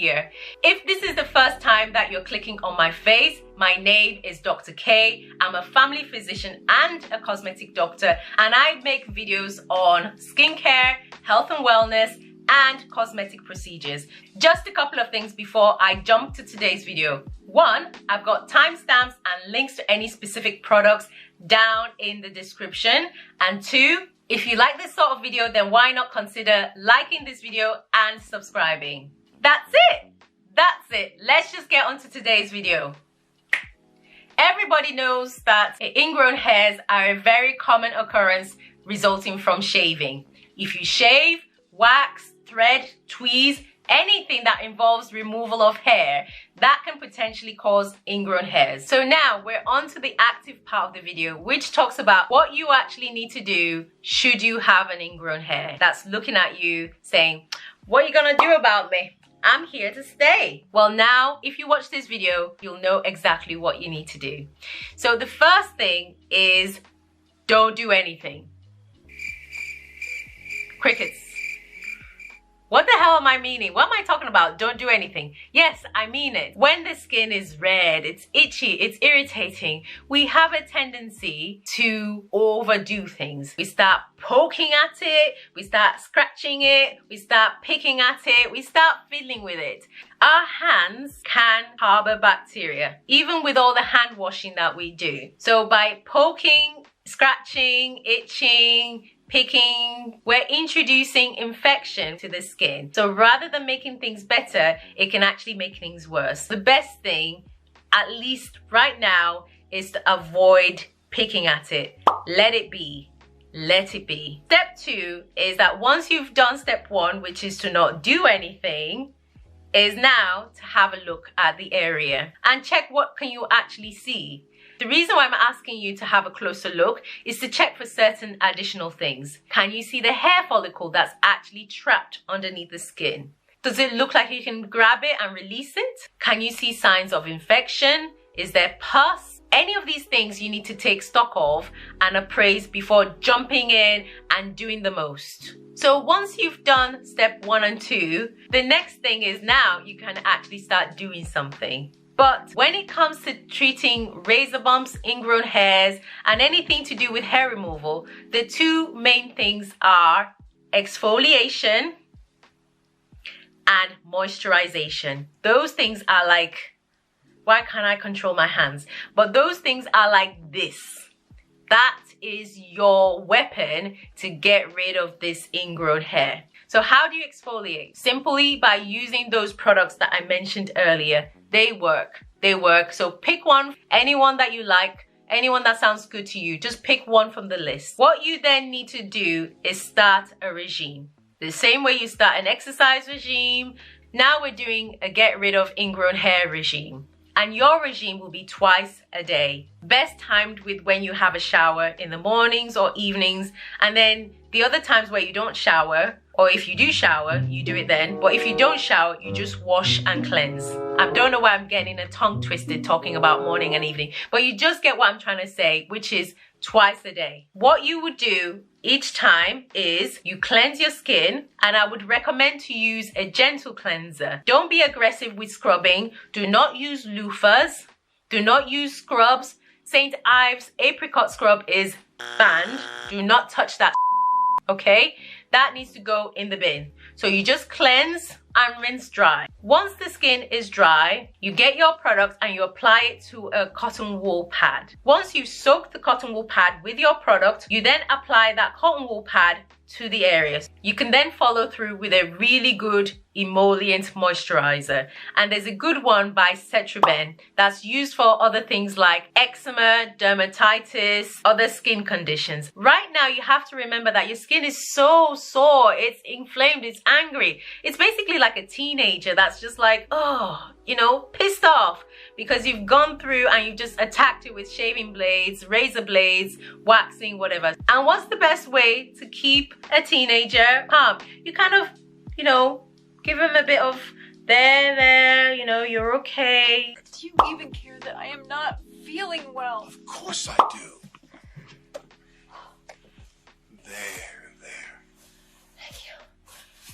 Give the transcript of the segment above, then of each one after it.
here. If this is the first time that you're clicking on my face, my name is Dr. K. I'm a family physician and a cosmetic doctor, and I make videos on skincare, health and wellness, and cosmetic procedures. Just a couple of things before I jump to today's video. One, I've got timestamps and links to any specific products down in the description. And two, if you like this sort of video, then why not consider liking this video and subscribing? That's it. That's it. Let's just get on to today's video. Everybody knows that ingrown hairs are a very common occurrence resulting from shaving. If you shave, wax, thread, tweeze, anything that involves removal of hair, that can potentially cause ingrown hairs. So now we're on to the active part of the video, which talks about what you actually need to do should you have an ingrown hair that's looking at you saying, what are you gonna do about me? I'm here to stay. Well, now, if you watch this video, you'll know exactly what you need to do. So the first thing is don't do anything. Crickets. What the hell am I meaning? What am I talking about? Don't do anything. Yes, I mean it. When the skin is red, it's itchy, it's irritating, we have a tendency to overdo things. We start poking at it, we start scratching it, we start picking at it, we start fiddling with it. Our hands can harbor bacteria, even with all the hand washing that we do. So by poking, scratching, itching, picking, we're introducing infection to the skin. So rather than making things better, it can actually make things worse. The best thing, at least right now, is to avoid picking at it. Let it be. Let it be. Step two is that once you've done step one, which is to not do anything, is now to have a look at the area and check what can you actually see. The reason why I'm asking you to have a closer look is to check for certain additional things. Can you see the hair follicle that's actually trapped underneath the skin? Does it look like you can grab it and release it? Can you see signs of infection? Is there pus? Any of these things you need to take stock of and appraise before jumping in and doing the most. So once you've done step 1 and 2, the next thing is now you can actually start doing something. But when it comes to treating razor bumps, ingrown hairs, and anything to do with hair removal, the two main things are exfoliation and moisturization. Those things are like, why can't I control my hands? But those things are like this. That is your weapon to get rid of this ingrown hair. So how do you exfoliate? Simply by using those products that I mentioned earlier. They work. They work. So pick one, anyone that you like, anyone that sounds good to you. Just pick one from the list. What you then need to do is start a regime. The same way you start an exercise regime, now we're doing a get rid of ingrown hair regime. And your regime will be twice a day. Best timed with when you have a shower in the mornings or evenings. And then the other times where you don't shower, or if you do shower, you do it then. But if you don't shower, you just wash and cleanse. I don't know why I'm getting a tongue twisted talking about morning and evening, but you just get what I'm trying to say, which is twice a day. What you would do each time is you cleanse your skin, and I would recommend to use a gentle cleanser. Don't be aggressive with scrubbing. Do not use loofahs. Do not use scrubs. St. Ives apricot scrub is banned. Do not touch that, okay? That needs to go in the bin. So you just cleanse and rinse dry. Once the skin is dry, you get your product and you apply it to a cotton wool pad. Once you soak the cotton wool pad with your product, you then apply that cotton wool pad to the areas. You can then follow through with a really good emollient moisturizer, and there's a good one by Cetraben that's used for other things like eczema, dermatitis, other skin conditions. Right now you have to remember that your skin is so sore, it's inflamed, it's angry. It's basically like a teenager that's just like, oh, you know, pissed off because you've gone through and you've just attacked it with shaving blades, razor blades, waxing, whatever. And what's the best way to keep a teenager calm? You kind of, you know, give him a bit of there, you know, you're okay. Do you even care that I am not feeling well? Of course I do. There. Thank you.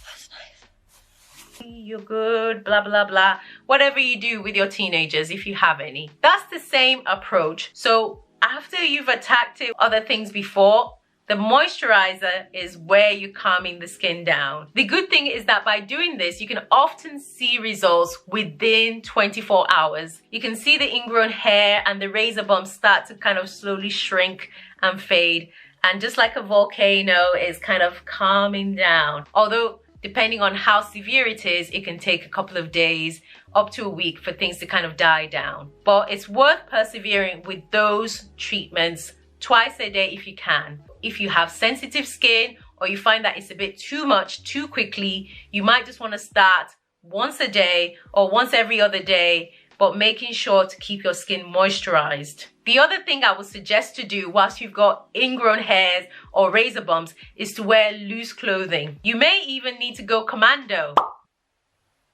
That's nice. you're good, blah, blah, blah. Whatever you do with your teenagers, if you have any. That's the same approach. So after you've attacked it, other things before, the moisturizer is where you're calming the skin down. The good thing is that by doing this, you can often see results within 24 hours. You can see the ingrown hair and the razor bumps start to kind of slowly shrink and fade. And just like a volcano, it's kind of calming down. Although, depending on how severe it is, it can take a couple of days, up to a week for things to kind of die down. But it's worth persevering with those treatments twice a day if you can. If you have sensitive skin or you find that it's a bit too much too quickly, you might just want to start once a day or once every other day, but making sure to keep your skin moisturized. The other thing I would suggest to do whilst you've got ingrown hairs or razor bumps is to wear loose clothing. You may even need to go commando.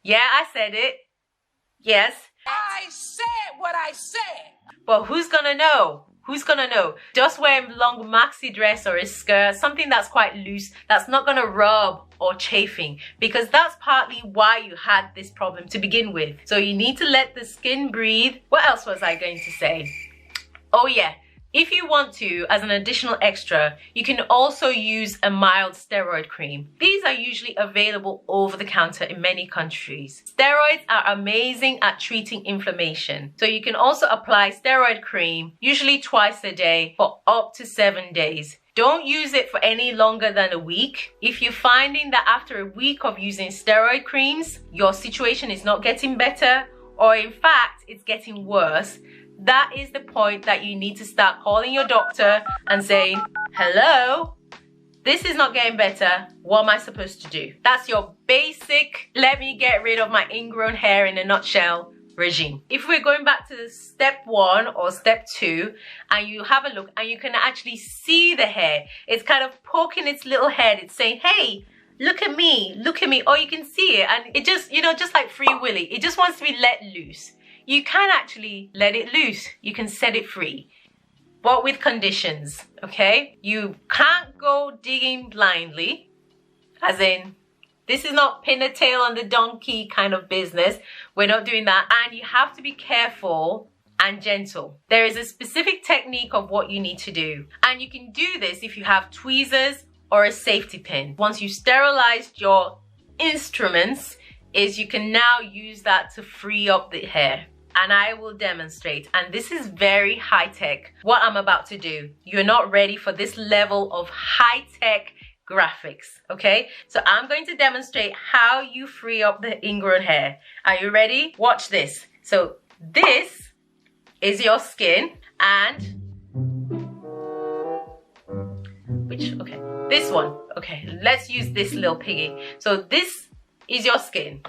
Yeah, I said it. Yes. I said what I said. But who's gonna know? Who's gonna know? Just wear a long maxi dress or a skirt, something that's quite loose, that's not gonna rub or chafing, because that's partly why you had this problem to begin with. So you need to let the skin breathe. What else was I going to say? Oh yeah, if you want to, as an additional extra, you can also use a mild steroid cream. These are usually available over the counter in many countries. Steroids are amazing at treating inflammation. So you can also apply steroid cream, usually twice a day for up to 7 days. Don't use it for any longer than a week. If you're finding that after a week of using steroid creams, your situation is not getting better, or in fact, it's getting worse, that is the point that you need to start calling your doctor and saying, hello, this is not getting better. What am I supposed to do? That's your basic, let me get rid of my ingrown hair in a nutshell regime. If we're going back to step 1 or step 2 and you have a look and you can actually see the hair, it's kind of poking its little head. It's saying, hey, look at me, or you can see it, and it just, you know, just like Free Willy, it just wants to be let loose. You can actually let it loose. You can set it free, but with conditions, okay? You can't go digging blindly, as in, this is not pin a tail on the donkey kind of business. We're not doing that. And you have to be careful and gentle. There is a specific technique of what you need to do. And you can do this if you have tweezers or a safety pin. Once you've sterilized your instruments, you can now use that to free up the hair. And I will demonstrate. And this is very high tech, what I'm about to do. You're not ready for this level of high tech graphics, okay? So I'm going to demonstrate how you free up the ingrown hair. Are you ready? Watch this. So this is your skin, and this one. Okay, let's use this little piggy. So this is your skin.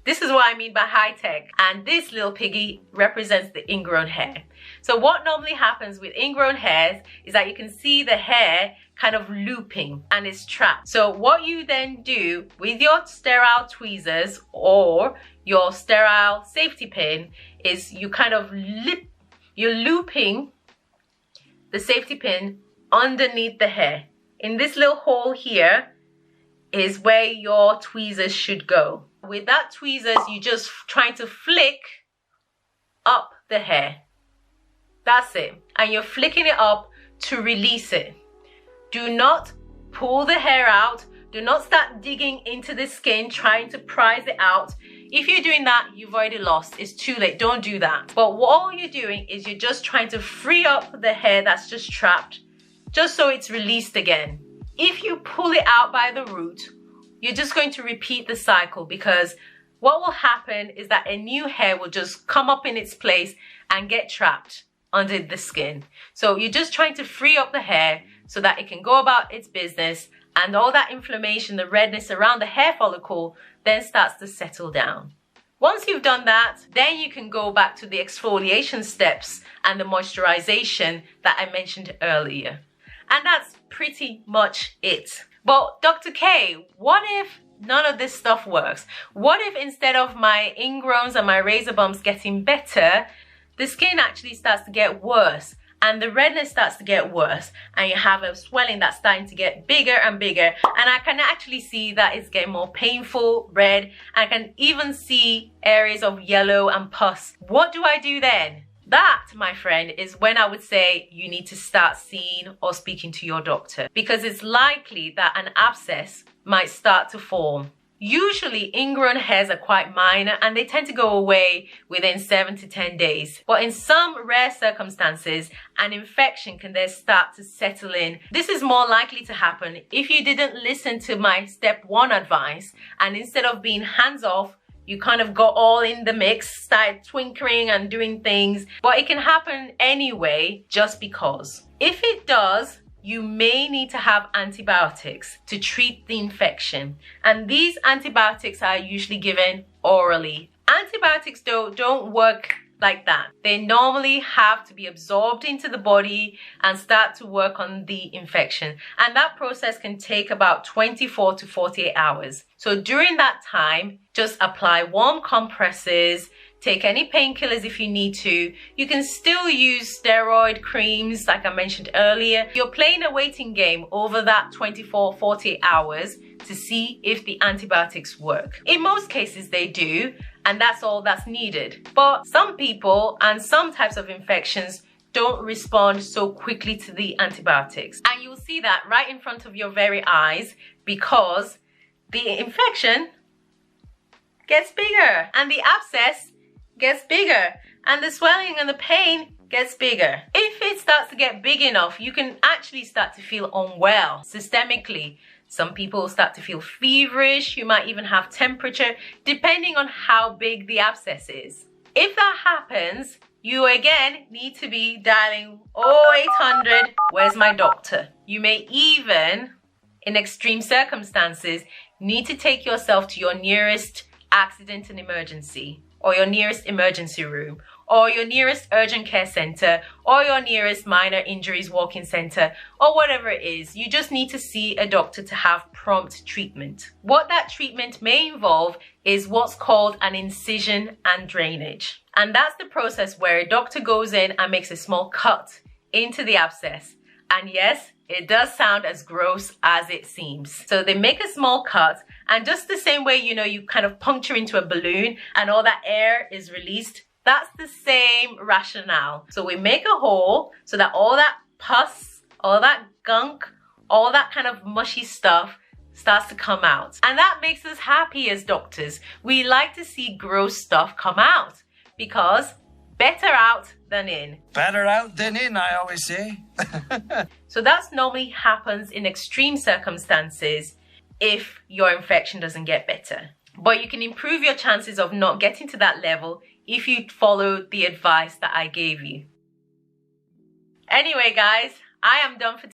This is what I mean by high tech. And this little piggy represents the ingrown hair. So what normally happens with ingrown hairs is that you can see the hair kind of looping and it's trapped. So what you then do with your sterile tweezers or your sterile safety pin is you kind of you're looping the safety pin underneath the hair. In this little hole here is where your tweezers should go. With that tweezers, you're just trying to flick up the hair. That's it. And you're flicking it up to release it. Do not pull the hair out. Do not start digging into the skin, trying to prise it out. If you're doing that, you've already lost. It's too late. Don't do that. But all you're doing is you're just trying to free up the hair that's just trapped, just so it's released again. If you pull it out by the root, you're just going to repeat the cycle, because what will happen is that a new hair will just come up in its place and get trapped under the skin. So you're just trying to free up the hair so that it can go about its business, and all that inflammation, the redness around the hair follicle then starts to settle down. Once you've done that, then you can go back to the exfoliation steps and the moisturization that I mentioned earlier. And that's pretty much it. But Dr. K, what if none of this stuff works? What if instead of my ingrowns and my razor bumps getting better, the skin actually starts to get worse and the redness starts to get worse, and you have a swelling that's starting to get bigger and bigger, and I can actually see that it's getting more painful, red, and I can even see areas of yellow and pus. What do I do then? That, my friend, is when I would say you need to start seeing or speaking to your doctor, because it's likely that an abscess might start to form. Usually ingrown hairs are quite minor and they tend to go away within 7 to 10 days. But in some rare circumstances, an infection can then start to settle in. This is more likely to happen if you didn't listen to my step 1 advice, and instead of being hands-off, you kind of got all in the mix, started twinkling and doing things. But it can happen anyway, just because. If it does, you may need to have antibiotics to treat the infection. And these antibiotics are usually given orally. Antibiotics though don't work like that. They normally have to be absorbed into the body and start to work on the infection. And that process can take about 24 to 48 hours. So during that time, just apply warm compresses, take any painkillers if you need to. You can still use steroid creams like I mentioned earlier. You're playing a waiting game over that 24-48 hours to see if the antibiotics work. In most cases they do, and that's all that's needed. But some people and some types of infections don't respond so quickly to the antibiotics. And you'll see that right in front of your very eyes, because the infection gets bigger and the abscess gets bigger and the swelling and the pain gets bigger. If it starts to get big enough, you can actually start to feel unwell systemically. Some people start to feel feverish. You might even have temperature, depending on how big the abscess is. If that happens, you again need to be dialing 0800, where's my doctor? You may even, in extreme circumstances, need to take yourself to your nearest accident and emergency, or your nearest emergency room, or your nearest urgent care center, or your nearest minor injuries walk-in center, or whatever it is. You just need to see a doctor to have prompt treatment. What that treatment may involve is what's called an incision and drainage. And that's the process where a doctor goes in and makes a small cut into the abscess. And yes, it does sound as gross as it seems. So they make a small cut, and just the same way, you know, you kind of puncture into a balloon and all that air is released, that's the same rationale. So we make a hole so that all that pus, all that gunk, all that kind of mushy stuff starts to come out. And that makes us happy as doctors. We like to see gross stuff come out, because better out than in. Better out than in, I always say. So that's normally happens in extreme circumstances if your infection doesn't get better. But you can improve your chances of not getting to that level if you follow the advice that I gave you. Anyway, guys, I am done for